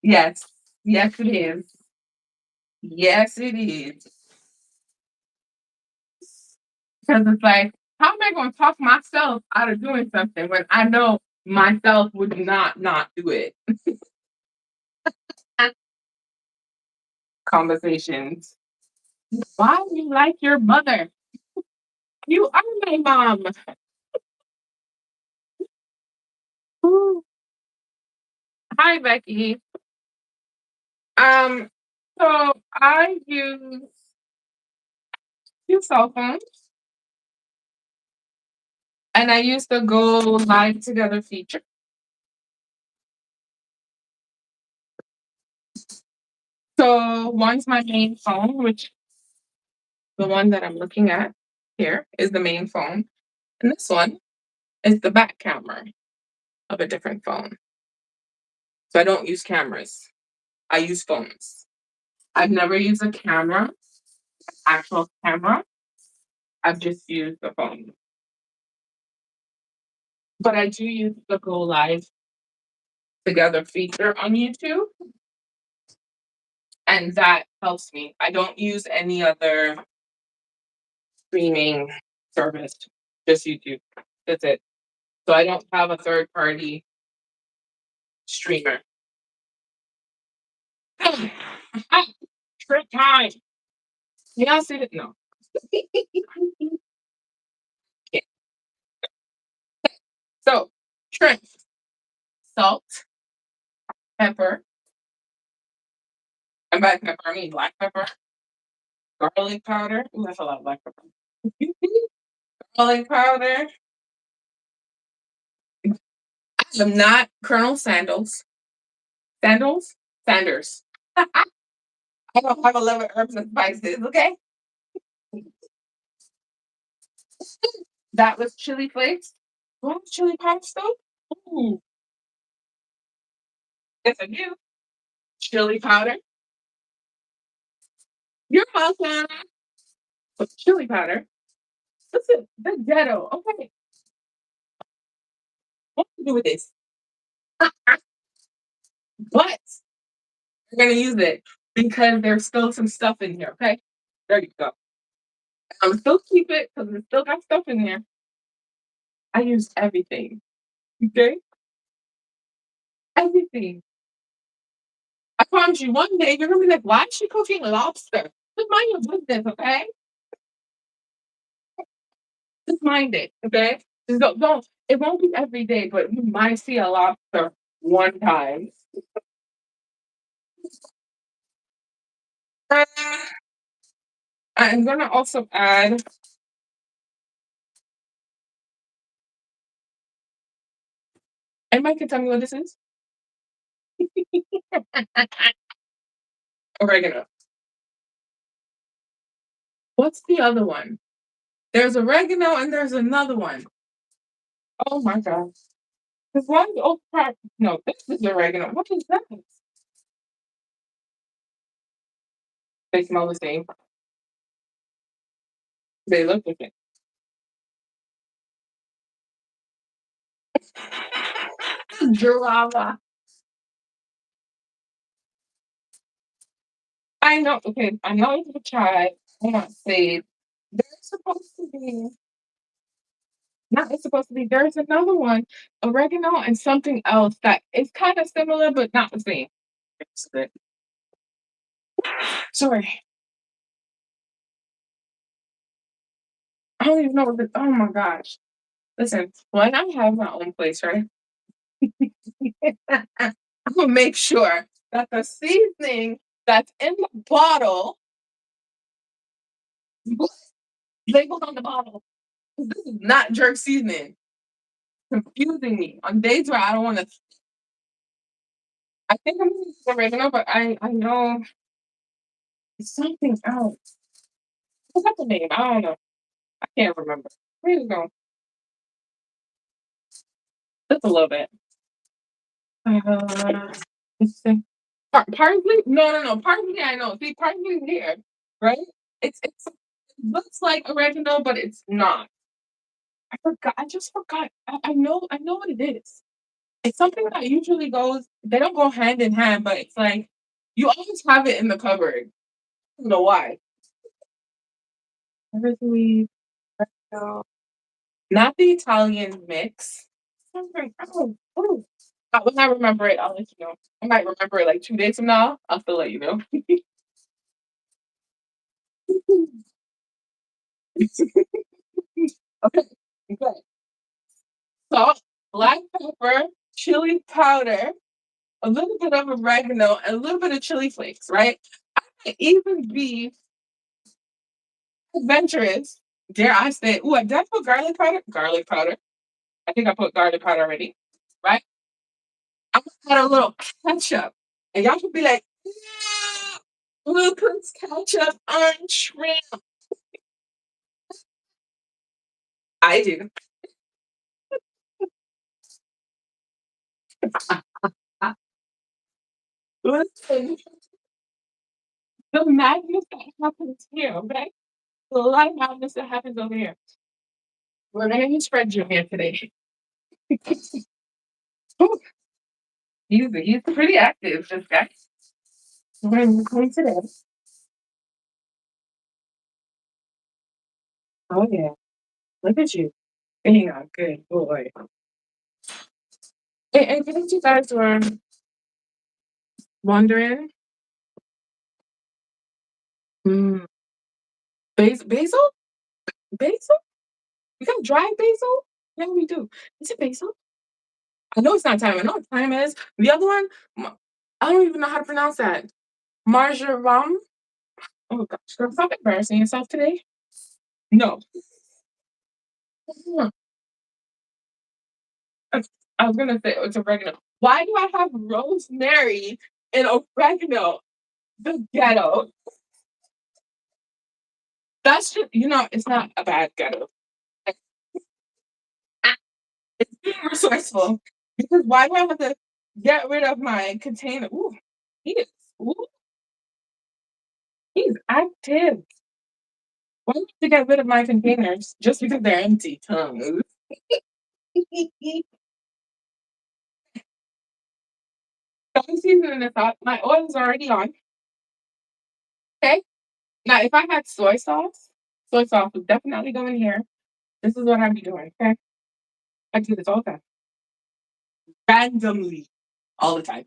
Yes. Yes, it is. Yes, it is. Because it's like, how am I going to talk myself out of doing something when I know myself would not do it? Conversations. Why you like your mother? You are my mom. Ooh. Hi, Becky. Um, so I use two cell phones and I use the Go Live Together feature. So one's my main phone, which the one that I'm looking at here is the main phone. And this one is the back camera of a different phone. So I don't use cameras. I use phones. I've never used a camera, actual camera. I've just used the phone. But I do use the Go Live Together feature on YouTube, and that helps me. I don't use any other streaming service, just YouTube. That's it. So I don't have a third party streamer. Trick time. Yeah, see it? No. Okay. So, shrimp, salt, pepper, and by pepper, I mean black pepper, garlic powder. Ooh, that's a lot of black pepper. Garlic powder. I am not Colonel Sandals. Sandals? Sanders. I don't have 11 herbs and spices, okay? That was chili flakes. What chili pasta? Ooh, yes, I do. Chili powder. You're welcome. With chili powder. Listen, the ghetto. Okay, what to do with this? But we're gonna use it because there's still some stuff in here. Okay, there you go. I'm still keep it because it's still got stuff in here. I use everything. Okay, everything. I promise you, one day you're gonna be like, "Why is she cooking lobster?" Just mind your business, okay? Just mind it, okay? Just don't. It won't be every day, but you might see a lobster one time. Uh, I'm gonna also add. Anybody can tell me what this is? Oregano. What's the other one? There's oregano and there's another one. Oh my gosh. Because one oh crap. No, this is oregano. What is that? They smell the same. They look different. Jurava. I know. Okay, I know it's a child. I want to say there's supposed to be. Not it's supposed to be. There's another one, oregano and something else that is kind of similar but not the same. Sorry, I don't even know what. Oh my gosh! Listen, when I have my own place, right? I'm gonna make sure that the seasoning that's in the bottle labeled on the bottle. This is not jerk seasoning. Confusing me on days where I don't want to. I think I'm gonna use oregano, but I know it's something else. What's that the name? I don't know. I can't remember. Where you go? Just a little bit. Let's see. Parsley? No. Parsley, I know. See, parsley is here, right? It looks like oregano, but it's not. I forgot. I just forgot. I know what it is. It's something that usually goes. They don't go hand in hand, but it's like you always have it in the cupboard. I don't know why. Parsley, oregano. Not the Italian mix. Something. Oh. When I remember it, I'll let you know. I might remember it like 2 days from now. I'll still let you know. Okay, good. Salt, black pepper, chili powder, a little bit of oregano, and a little bit of chili flakes, right? I might even be adventurous. Dare I say, ooh, did I put garlic powder? Garlic powder. I think I put garlic powder already, right? I'm gonna add a little ketchup. And y'all should be like, yeah, who puts ketchup on shrimp? I do. Listen, the madness that happens here, okay? There's a lot of madness that happens over here. We're gonna use Fred Jr. today. Ooh, he's pretty active, this guy. We're gonna use him today. Oh yeah, look at you. Being a good boy. And in case you guys were wondering, mm, basil? Basil? We got dried basil? Yeah, we do. Is it basil? I know it's not thyme. I know what thyme is. The other one, I don't even know how to pronounce that. Marjoram. Oh gosh, girl, stop embarrassing yourself today. No. Hmm. I was gonna say it's oregano. Why do I have rosemary and oregano? The ghetto. That's just, it's not a bad ghetto. Like, it's being resourceful. Because why do I have to get rid of my container? Ooh, he is. Ooh, he's active. Why do I have to get rid of my containers just because they're empty? Tongue. So I'm seasoning this up. My oil is already on. Okay. Now, if I had soy sauce would definitely go in here. This is what I'd be doing. Okay. I do this all the time. Randomly. All the time.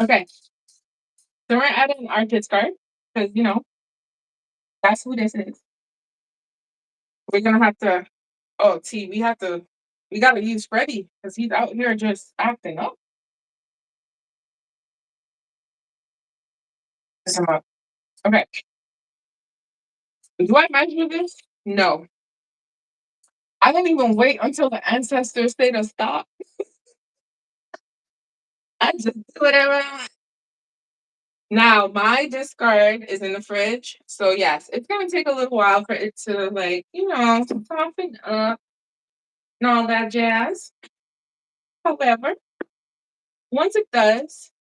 Okay. So we're adding our kids card because that's who this is. We're gonna have to. Oh, T, we have to. We gotta use Freddie because he's out here just acting up. Come on. Okay. Do I measure this? No. I didn't even wait until the ancestors say to stop. I just do whatever I want. Now my discard is in the fridge, so yes, it's gonna take a little while for it to soften up and all that jazz. However, once it does,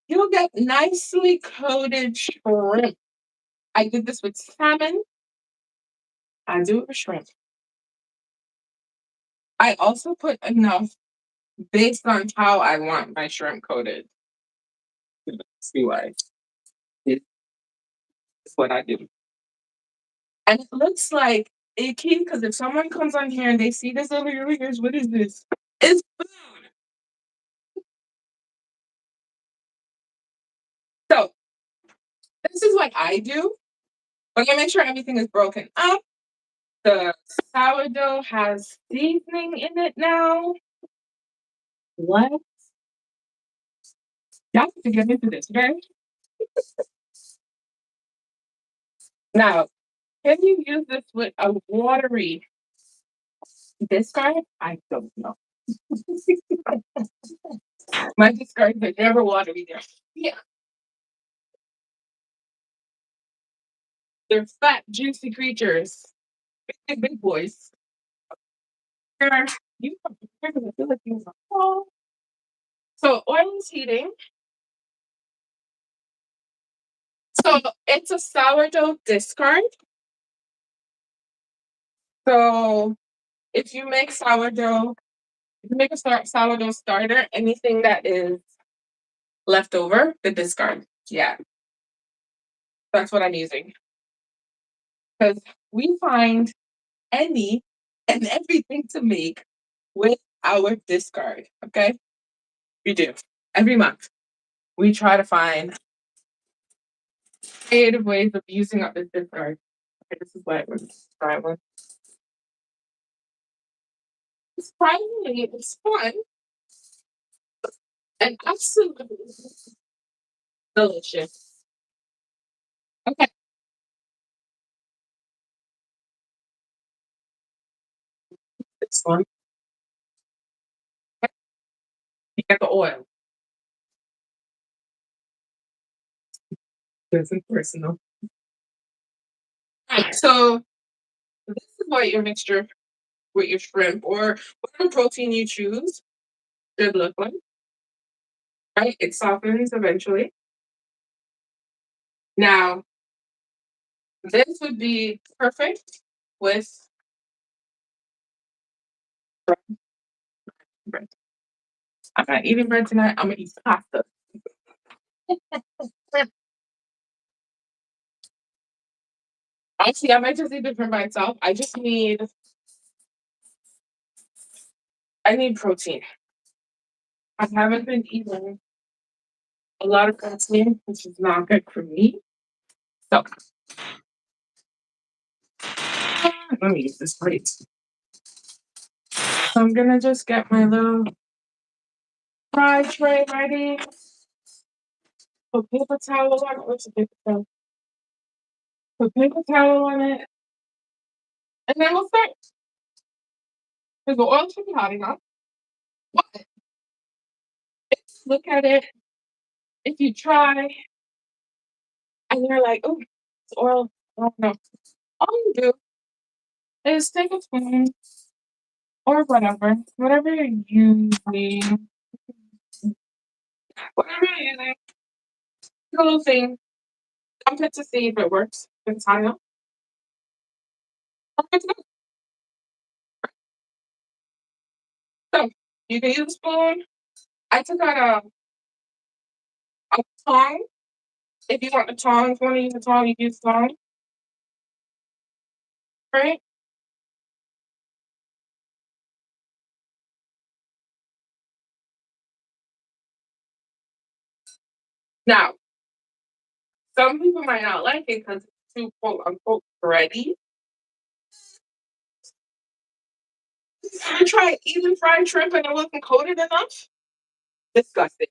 you'll get nicely coated shrimp. I did this with salmon. I do it with shrimp. I also put enough based on how I want my shrimp coated. See why? It's what I do. And it looks like icky because if someone comes on here and they see this over here, what is this? It's food. So this is what I do. But I make sure everything is broken up. The sourdough has seasoning in it now. What? Y'all have to get into this, okay? Now, can you use this with a watery discard? I don't know. My discards are never watery. Yeah, they're fat, juicy creatures. Big boys. You I feel like you oh. So oil is heating. So it's a sourdough discard. So if you make sourdough, if you make a sourdough starter, anything that is left over, the discard. Yeah, that's what I'm using. Because we find any and everything to make with our discard. Okay, we do every month. we try to find creative ways of using up this discard. Okay, this is what I was trying with. Surprisingly, it's fun and absolutely delicious. Okay, this one. You get the oil. This is personal. Right, so this is what your mixture with your shrimp or whatever protein you choose should look like. Right? It softens eventually. Now, this would be perfect with bread. I'm not eating bread tonight. I'm gonna eat pasta. Actually, I might just eat it for myself. I need protein. I haven't been eating a lot of protein, which is not good for me. So let me use this plate. So I'm gonna just get my little fry tray ready. Put paper towel on it. What's a paper towel? Put paper towel on it. And then we'll start. Because the oil should be hot enough. But look at it. If you try and you're like, oh, it's oil. I don't know. All you do is take a spoon or whatever you're using, whatever you're using, take a little thing, dump it to see if it works. If it's hot enough. So you can use a spoon. I took out a tongue. If you want the tongs, if you want to use the tongue, you can use the tongue. Right? Now, some people might not like it because it's too quote unquote bready. I tried even fried shrimp and it wasn't coated enough. Disgusting.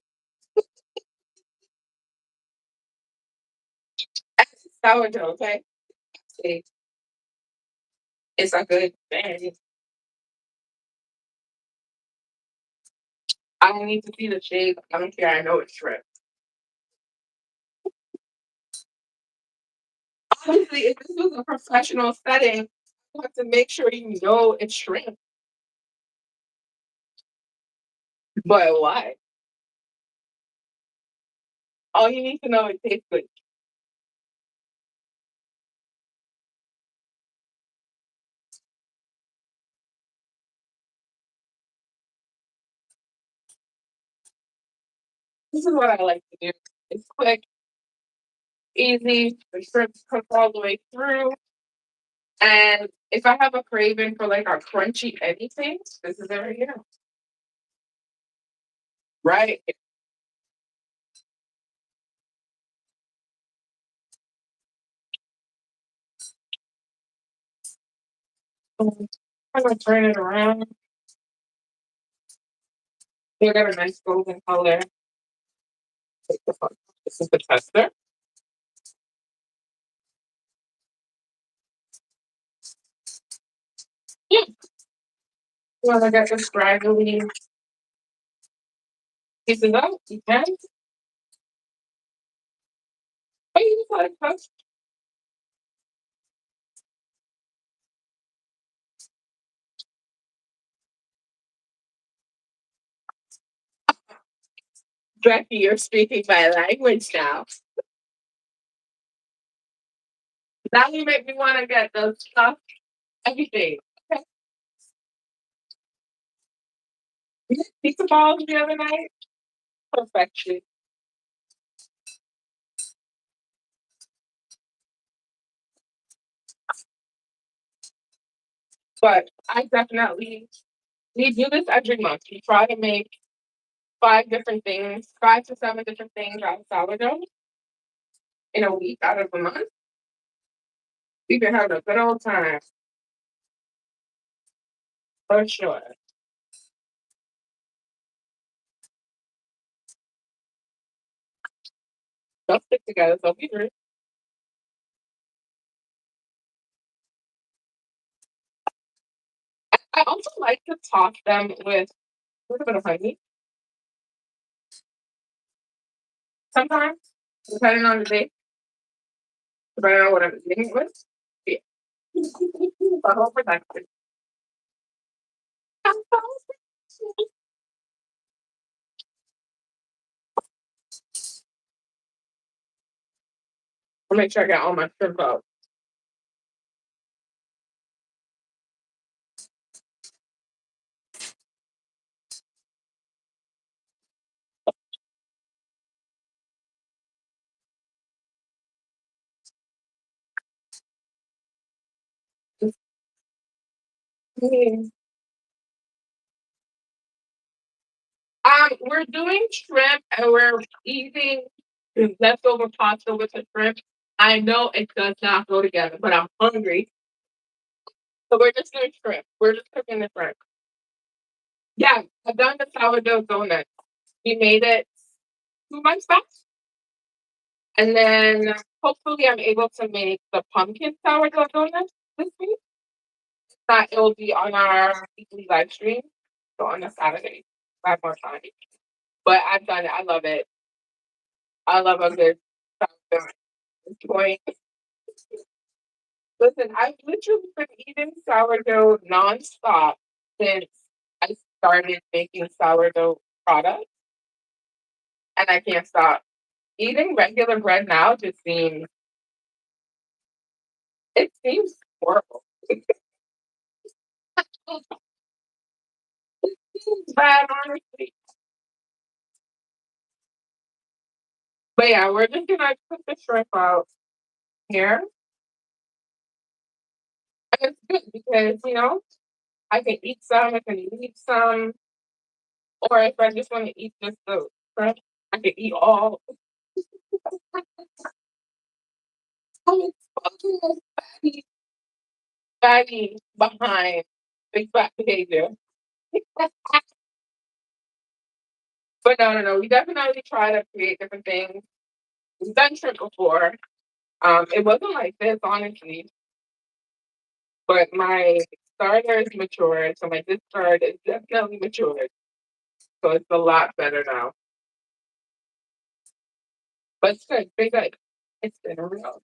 That's sourdough, okay? It's a good thing. I don't need to see the shape. I don't care. I know it's shrimp. Obviously, if this was a professional setting, you have to make sure you know it's shrimp. But why? All you need to know is it tastes good. This is what I like to do. It's quick, easy. The shrimp cook all the way through. And if I have a craving for like a crunchy anything, this is it right here. Right? I'm gonna turn it around. You got a nice golden color. Take the photo. This is the tester. Yeah. Well, I got the scraggly pieces out. You can. Oh, you just let it cook. Becky, you're speaking my language now. Now you make me want to get those stuff, everything. Okay. Pizza balls the other night. Perfection. But I definitely we do this every month. We try to make 5 different things, 5 to 7 different things out of sourdough in a week out of a month. We've been having a good old time for sure. They'll stick together, so be great. I also like to top them with a little bit of honey sometimes, depending on the day, depending on what I'm eating it with. Yeah. Butthole protection. I'll make sure I get all my shrimp out. Mm. We're doing shrimp and we're eating leftover pasta with the shrimp. I know it does not go together, but I'm hungry. So we're just doing shrimp. We're just cooking the shrimp. Yeah, I've done the sourdough donut. We made it 2 months back. And then hopefully I'm able to make the pumpkin sourdough donut this week. That it will be on our weekly live stream. So on a Saturday. I have more time. But I've done it. I love it. I love a good sourdough. Point. Listen, I've literally been eating sourdough nonstop since I started making sourdough products, and I can't stop. Eating regular bread now just seems it seems horrible. It seems bad, honestly. But yeah, we're just gonna put the shrimp out here, and it's good because I can eat some, I can leave some, or if I just want to eat just the shrimp, I can eat all. I'm fucking fatty, fatty behind big fat behavior. But no, no, no. We definitely try to create different things. We've done shrimp before. It wasn't like this, honestly, but my starter is matured, so my discard is definitely matured. So it's a lot better now. But it's good. Pretty good. It's been real.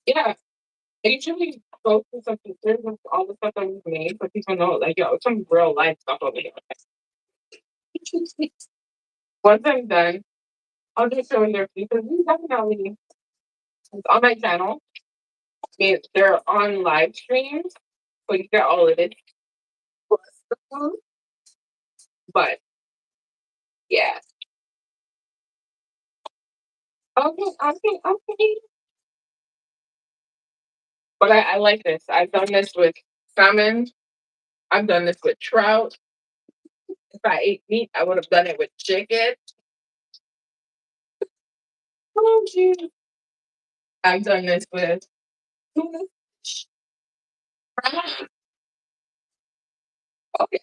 Yeah. I usually go through some pictures of all the stuff that we've made so people know, like, yo, it's some real life stuff over here. Once I'm done, I'll just show you their because we definitely, it's on my channel. They're on live streams, so you get all of it. Plus the food. But yeah. Okay, okay, okay. But I like this. I've done this with salmon. I've done this with trout. If I ate meat, I would have done it with chicken. Oh, geez. I've done this with tuna. Okay,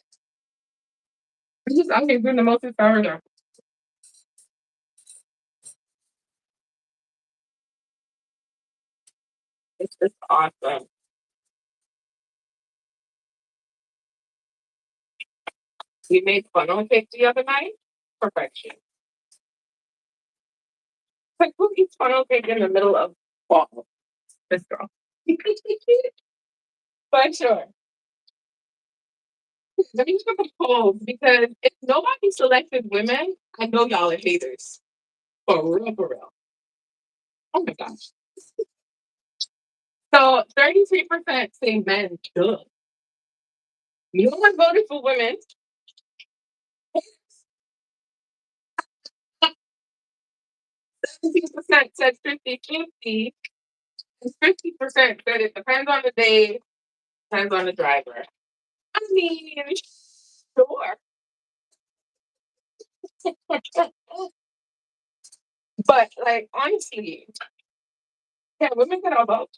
I'm just doing the most sourdough. It's just awesome. We made funnel cake the other night. Perfection. Like who eats funnel cake in the middle of fall? This girl. But sure. Let me look at the polls because if nobody selected women, I know y'all are haters. For real, for real. Oh my gosh. So 33% say men should. No one voted for women. 17% said 50-50, and 50% said it depends on the day, depends on the driver. I mean, sure. But like honestly, yeah, women get about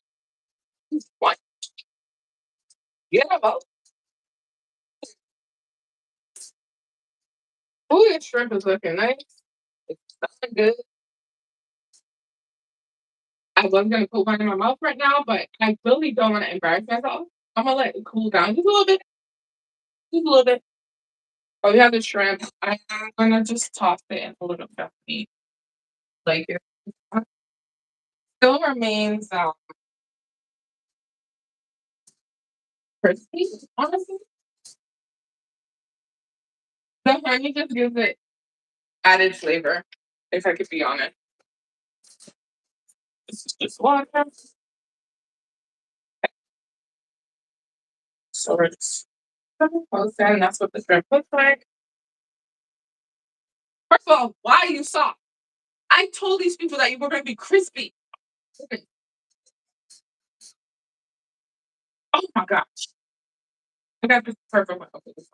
one. Get about. Ooh, your shrimp is looking nice. It's looking good. I was gonna put one in my mouth right now, but I really don't want to embarrass myself. I'm gonna let it cool down just a little bit. Just a little bit. Oh, we have the shrimp. I'm gonna just toss it in a little bit of meat. Like it still remains crispy, honestly. The honey just gives it added flavor, if I could be honest. This is just water. So it's close and that's what the shrimp looks like. First of all, why are you soft? I told these people that you were gonna be crispy. Okay. Oh my gosh. I got this perfect one. Okay, this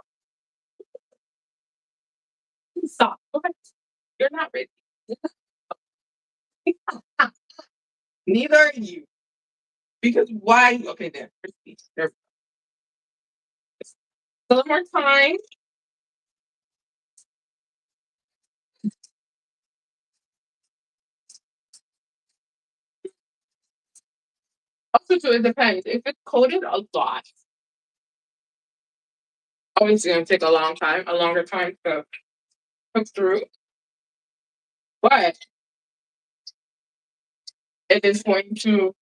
one's soft. Okay. You're not ready. Neither are you. Because why? Okay, there. Crispy. There. A little more time. Also, too, it depends. If it's coated a lot, obviously gonna take a long time, a longer time to cook through. But it is going to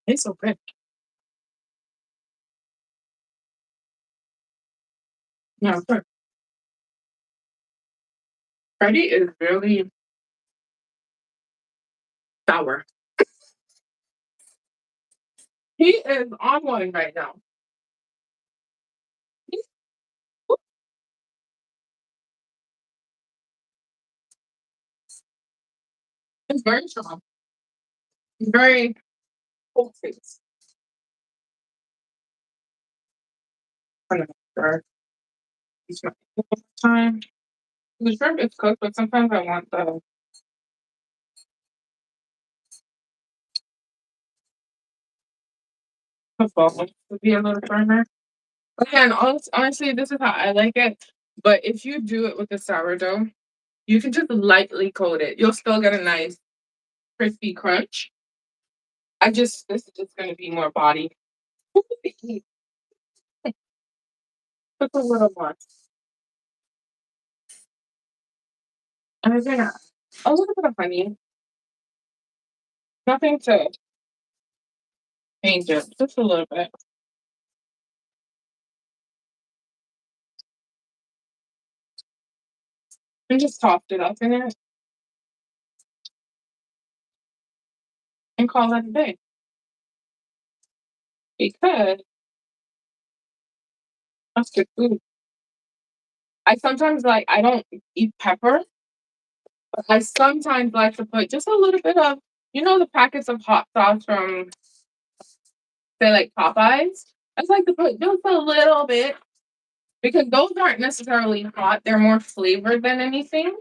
it's so good. Yeah, sure. Freddie is really sour. He is on one right now. He's he's very strong. He's very full face. I'm not sure. He's my time. The shrimp is cooked, but sometimes I want the bone to be a little firmer. Again, honestly, this is how I like it. But if you do it with the sourdough, you can just lightly coat it. You'll still get a nice crispy crunch. This is just gonna be more body. Just a little more. And I'm gonna a little bit of honey. Nothing to change it. Just a little bit. And just toss it up in it and call it a day. Because that's good food. I don't eat pepper, but I sometimes like to put just a little bit of the packets of hot sauce from say like Popeyes. I just like to put just a little bit because those aren't necessarily hot. They're more flavored than anything.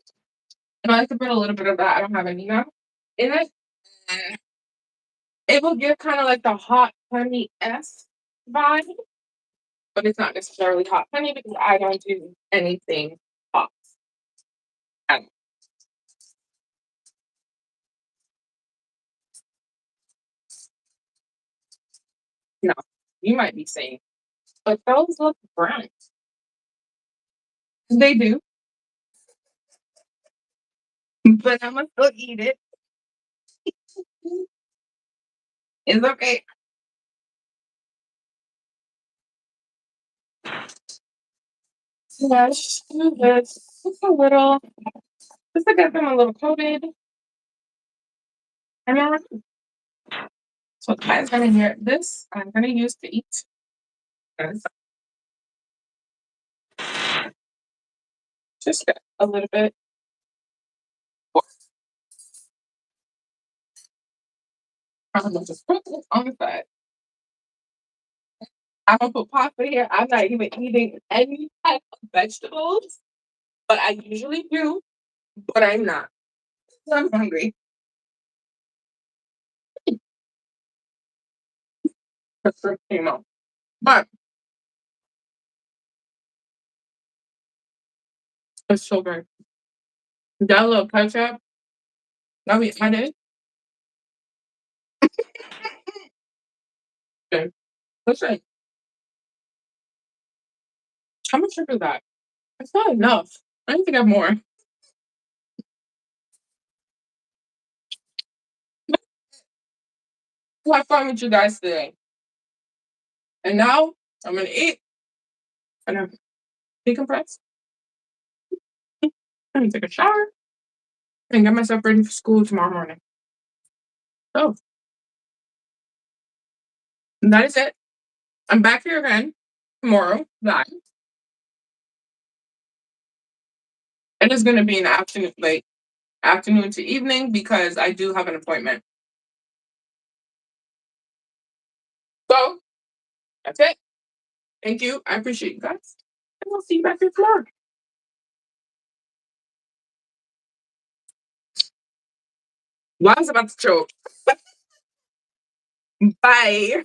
And I like to put a little bit of that. I don't have any now in it. And it will give kind of like the hot honey s vibe, but it's not necessarily hot honey because I don't do anything hot. Um, No, you might be saying, but those look brown. They do, but I'm gonna still eat it. It's okay. Let's do this just a little, just to get them a little coated. And then so guys gonna hear this. I'm gonna use to eat. Guys, just get a little bit. I'm gonna just put this on the side. I'm gonna put pasta here. I'm not even eating any type of vegetables, but I usually do, but I'm not. I'm hungry. The shrimp came out. But it's so good. That little ketchup that we added. Okay. Listen, how much sugar is that? It's not enough. I need to get more. Have fun with you guys today. And now I'm gonna eat and I'm decompress. I'm gonna take a shower and get myself ready for school tomorrow morning. So that is it. I'm back here again tomorrow live. It is gonna be an afternoon, like afternoon to evening, because I do have an appointment. So that's it. Thank you. I appreciate you guys. And I'll see you back here tomorrow. Well, I was about to choke. Bye.